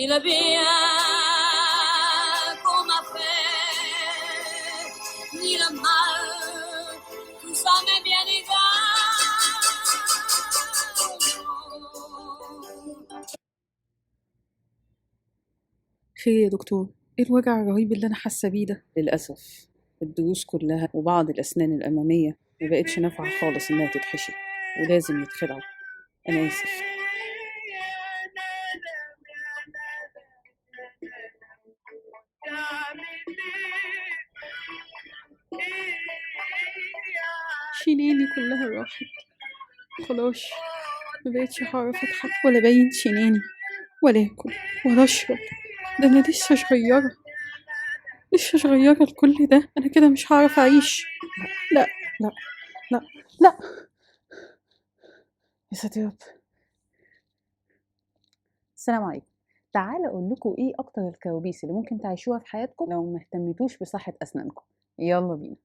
ni le bien qu'on m'a fait, ni le mal, tout ça m'est bien égal. خير يا دكتور، ايه الوجع الرهيب اللي انا حاسه بيه ده؟ للأسف الضروس كلها وبعض الأسنان الأمامية مبقتش نافعة خالص إنها تتحشي ولازم يتخلعوا. أنا آسف. سنيني كلها راحت خلاص، مبقتش هعرف اضحك ولا ابين سناني ولا اكل ولا اشرب. ده انا لسه صغيره لكل ده، انا كده مش هعرف اعيش. لا لا لا لا. يا ساتر يا رب. السلام عليكم. تعالى أقول لكم إيه أكتر الكوابيس اللي ممكن تعيشوها في حياتكم لو ما اهتمتوش بصحة أسنانكم. يلا بينا.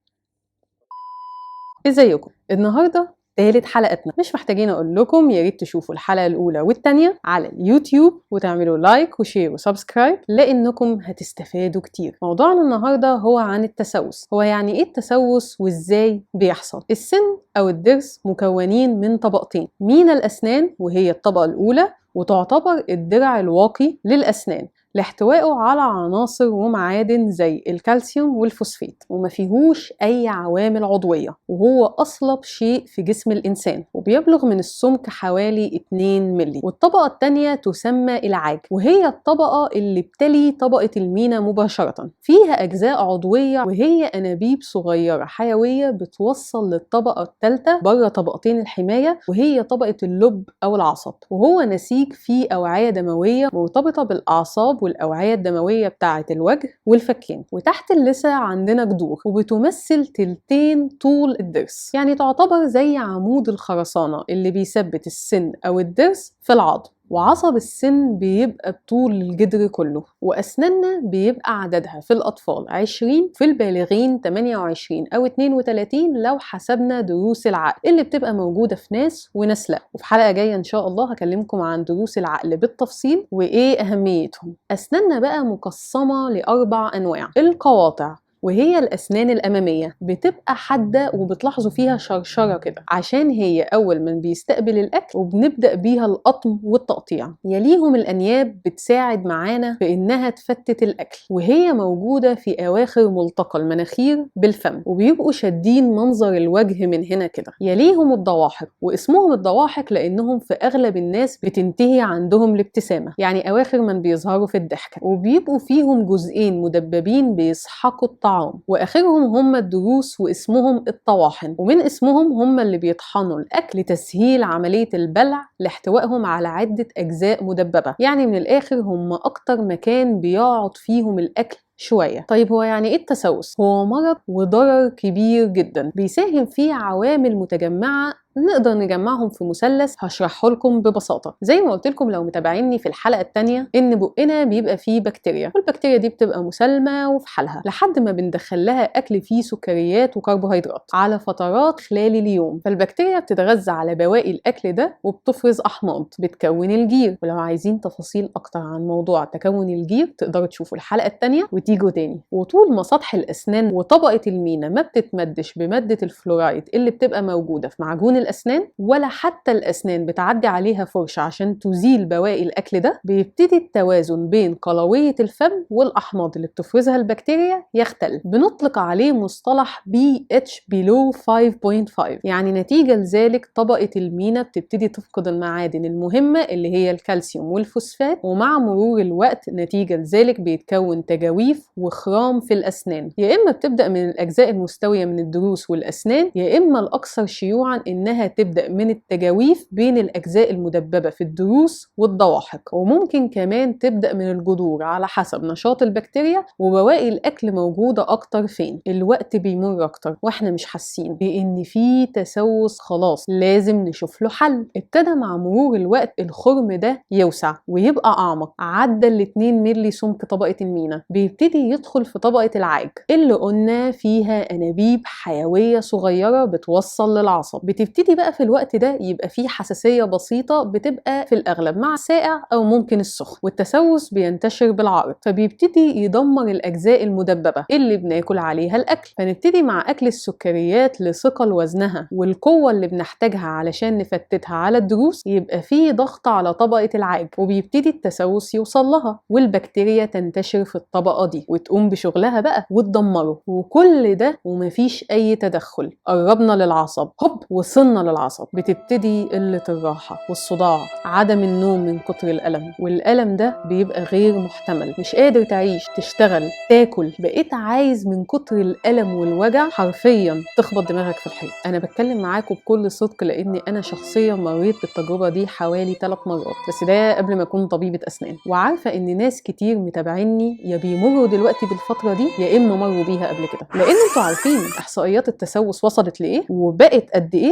ازيكم؟ النهارده تالت حلقتنا. مش محتاجين اقول لكم يا ريت تشوفوا الحلقه الاولى والثانيه على اليوتيوب وتعملوا لايك وشير وسبسكرايب لانكم هتستفادوا كتير. موضوعنا النهارده هو عن التسوس. هو يعني ايه التسوس وازاي بيحصل؟ السن او الضرس مكونين من طبقتين، مينا الاسنان وهي الطبقه الاولى وتعتبر الدرع الواقي للاسنان لاحتوائه على عناصر ومعادن زي الكالسيوم والفوسفات، وما فيهوش أي عوامل عضوية، وهو أصلب شيء في جسم الإنسان وبيبلغ من السمك حوالي 2 ملي. والطبقة الثانية تسمى العاج، وهي الطبقة اللي بتلي طبقة المينا مباشرة. فيها أجزاء عضوية وهي أنابيب صغيرة حيوية بتوصل للطبقة الثالثة بره طبقتين الحماية، وهي طبقة اللب أو العصب، وهو نسيج فيه أوعية دموية مرتبطة بالأعصاب والأوعية الدموية بتاعة الوجه والفكين. وتحت اللثة عندنا جذور وبتمثل تلتين طول الضرس، يعني تعتبر زي عمود الخرسانة اللي بيثبت السن أو الضرس في العظم. وعصب السن بيبقى بطول الجدر كله. وأسناننا بيبقى عددها في الأطفال 20، في البالغين 28 أو 32 لو حسبنا ضروس العقل اللي بتبقى موجودة في ناس وناس لا. وفي حلقة جاية إن شاء الله هكلمكم عن ضروس العقل بالتفصيل وإيه أهميتهم. أسناننا بقى مقسمة ل4 أنواع. القواطع وهي الأسنان الأمامية بتبقى حادة وبتلاحظوا فيها شرشرة كده عشان هي أول من بيستقبل الأكل وبنبدأ بيها القطم والتقطيع. يليهم الأنياب بتساعد معانا في إنها تفتت الأكل، وهي موجودة في أواخر ملتقى المناخير بالفم وبيبقوا شادين منظر الوجه من هنا كده. يليهم الضواحك، واسمهم الضواحك لأنهم في أغلب الناس بتنتهي عندهم الابتسامة، يعني أواخر من بيظهروا في الضحكة، وبيبقوا فيهم جزئين مدببين بيسحقوا الطعام. واخرهم هم الضروس واسمهم الطواحن، ومن اسمهم هم اللي بيطحنوا الاكل لتسهيل عمليه البلع لاحتوائهم على عده اجزاء مدببه، يعني من الاخر هم اكتر مكان بيقعد فيهم الاكل شوية. طيب هو يعني ايه التسوس؟ هو مرض وضرر كبير جدا بيساهم فيه عوامل متجمعة نقدر نجمعهم في مثلث هشرحه لكم ببساطة. زي ما قلت لكم لو متابعيني في الحلقة الثانية ان بقنا بيبقى فيه بكتيريا، والبكتيريا دي بتبقى مسالمة وفي حالها لحد ما بندخل لها اكل فيه سكريات وكربوهيدرات على فترات خلال اليوم. فالبكتيريا بتتغذى على بواقي الاكل ده وبتفرز احماض بتكون الجير. ولو عايزين تفاصيل اكتر عن موضوع تكون الجير تقدروا تشوفوا الحلقة الثانية وتيجوا تاني. وطول ما سطح الاسنان وطبقة المينا ما بتتمدش بمادة الفلورايد اللي بتبقى موجودة في معجون الأسنان، ولا حتى الأسنان بتعدي عليها فرشة عشان تزيل بواقي الأكل ده، بيبتدي التوازن بين قلوية الفم والأحماض اللي بتفرزها البكتيريا يختل. بنطلق عليه مصطلح pH below 5.5، يعني نتيجة لذلك طبقة المينا بتبتدي تفقد المعادن المهمة اللي هي الكالسيوم والفوسفات، ومع مرور الوقت نتيجة لذلك بيتكون تجاويف وخرام في الأسنان، يا إما بتبدأ من الأجزاء المستوية من الضروس والأسنان، يا إما الأكثر شيوعا إنها تبدأ من التجاويف بين الأجزاء المدببة في الضروس والضواحك، وممكن كمان تبدأ من الجذور على حسب نشاط البكتيريا وبواقي الأكل موجودة أكتر فين. الوقت بيمر أكتر وإحنا مش حاسين بإن في تسوس، خلاص لازم نشوف له حل. ابتدى مع مرور الوقت الخرم ده يوسع ويبقى أعمق، عدى ال2 ملي سمك طبقة المينا، بيبتدي بيبتدي يدخل في طبقة العاج اللي قلنا فيها أنابيب حيوية صغيرة بتوصل للعصب. بتبتدي بقى في الوقت ده يبقى فيه حساسية بسيطة بتبقى في الأغلب مع الساقع أو ممكن السخن، والتسوس بينتشر بالعرض، فبيبتدي يدمر الأجزاء المدببة اللي بناكل عليها الأكل. فنبتدي مع أكل السكريات لثقل وزنها والقوة اللي بنحتاجها علشان نفتتها على الضروس، يبقى فيه ضغط على طبقة العاج، وبيبتدي التسوس يوصل لها، والبكتيريا تنتشر في الطبقة دي وتقوم بشغلها بقى وتدمره. وكل ده ومفيش أي تدخل. قربنا للعصب، هوب وصلنا للعصب، بتبتدي قلة الراحة والصداع، عدم النوم من كتر الألم، والألم ده بيبقى غير محتمل، مش قادر تعيش، تشتغل، تاكل، بقيت عايز من كتر الألم والوجع حرفيا تخبط دماغك في الحيط. أنا بتكلم معاكم بكل صدق لأني أنا شخصيا مريت بالتجربة دي حوالي 3 مرات، بس ده قبل ما أكون طبيبة أسنان، وعارفة إن ناس كتير متابعيني يا بيمروا دلوقتي بالفترة دي يا إما مروا بيها قبل كده، لأن انتوا عارفين إحصائيات التسوس وصلت لإيه وبقت قد إيه.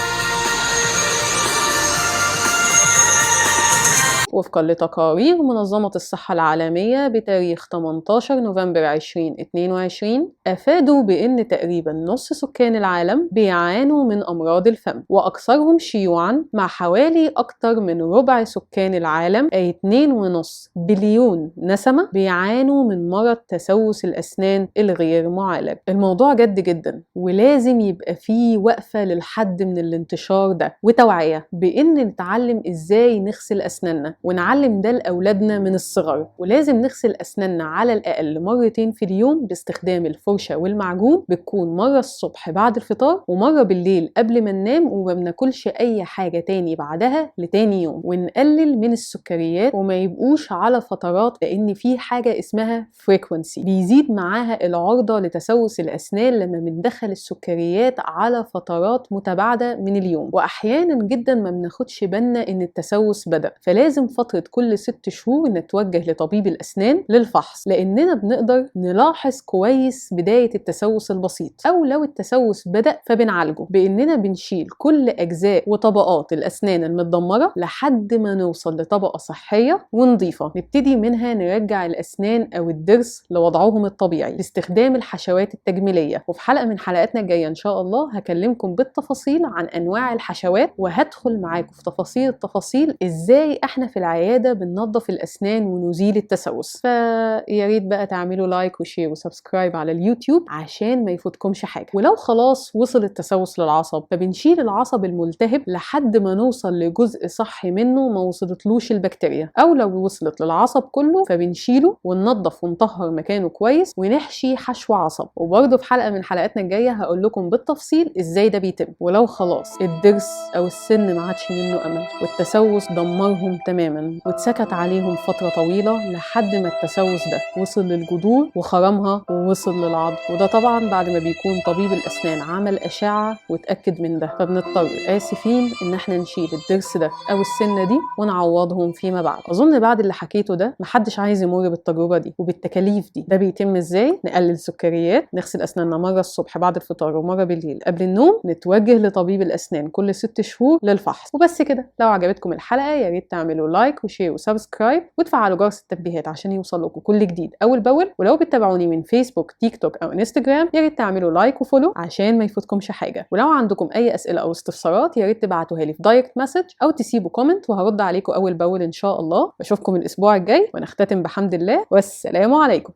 وفقا لتقارير منظمة الصحة العالمية بتاريخ 18 نوفمبر 2022 أفادوا بأن تقريبا نص سكان العالم بيعانوا من أمراض الفم، وأكثرهم شيوعا مع حوالي أكثر من ربع سكان العالم أي 2.5 بليون نسمة بيعانوا من مرض تسوس الأسنان الغير معالج. الموضوع جد جدا، ولازم يبقى فيه وقفة للحد من الانتشار ده وتوعية بأن نتعلم إزاي نغسل أسناننا، ونعلم ده لأولادنا من الصغر. ولازم نغسل أسناننا على الأقل 2 مرات في اليوم باستخدام الفرشة والمعجون، بتكون مرة الصبح بعد الفطار ومرة بالليل قبل ما ننام، وما بناكلش أي حاجة تاني بعدها لتاني يوم. ونقلل من السكريات وما يبقوش على فترات، لأن في حاجة اسمها frequency بيزيد معاها العرضة لتسوس الأسنان لما بندخل السكريات على فترات متباعدة من اليوم، وأحيانا جدا ما بناخدش بالنا إن التسوس بدأ. فلازم فترة كل 6 شهور نتوجه لطبيب الأسنان للفحص، لأننا بنقدر نلاحظ كويس بداية التسوس البسيط، أو لو التسوس بدأ فبنعالجه بأننا بنشيل كل أجزاء وطبقات الأسنان المتدمرة لحد ما نوصل لطبقة صحية ونظيفة نبتدي منها نرجع الأسنان أو الضرس لوضعهم الطبيعي باستخدام الحشوات التجميلية. وفي حلقة من حلقاتنا الجاية إن شاء الله هكلمكم بالتفاصيل عن أنواع الحشوات، وهدخل معاكم في تفاصيل إزاي احنا في العيادة بننظف الأسنان ونزيل التسوس. فيا ريت بقى تعملوا لايك وشير وسبسكرايب على اليوتيوب عشان ما يفوتكمش حاجة. ولو خلاص وصل التسوس للعصب فبنشيل العصب الملتهب لحد ما نوصل لجزء صحي منه ما وصلتلوش البكتيريا، أو لو وصلت للعصب كله فبنشيله وننظف ونطهر مكانه كويس ونحشي حشو عصب. وبرضه في حلقة من حلقاتنا الجاية هقول لكم بالتفصيل ازاي ده بيتم. ولو خلاص الضرس أو السن ما عادش منه أمل والتسوس دمرهم تماما واتسكت عليهم فترة طويلة لحد ما التسوس ده وصل للجذور وخرمها ووصل للعظم، وده طبعا بعد ما بيكون طبيب الأسنان عمل أشعة واتأكد من ده، فبنضطر آسفين إن احنا نشيل الضرس ده أو السنة دي ونعوضهم فيما بعد. أظن بعد اللي حكيته ده محدش عايز يمر بالتجربة دي وبالتكاليف دي. ده بيتم إزاي؟ نقلل سكريات، نغسل أسناننا مرة الصبح بعد الفطار ومرة بالليل قبل النوم، نتوجه لطبيب الأسنان كل 6 شهور للفحص، وبس كده. لو عجبتكم الحلقة يا ريت تعملوا لايك وشير وسبسكرايب وتفعلوا جرس التنبيهات عشان يوصل لكم كل جديد اول باول. ولو بتتابعوني من فيسبوك تيك توك او انستجرام يا ريت تعملوا لايك وفولو عشان ما يفوتكمش حاجه. ولو عندكم اي اسئله او استفسارات يا ريت تبعتوها لي في دايركت مسج او تسيبوا كومنت وهرد عليكم اول باول ان شاء الله. بشوفكم الاسبوع الجاي ونختتم بحمد الله والسلام عليكم.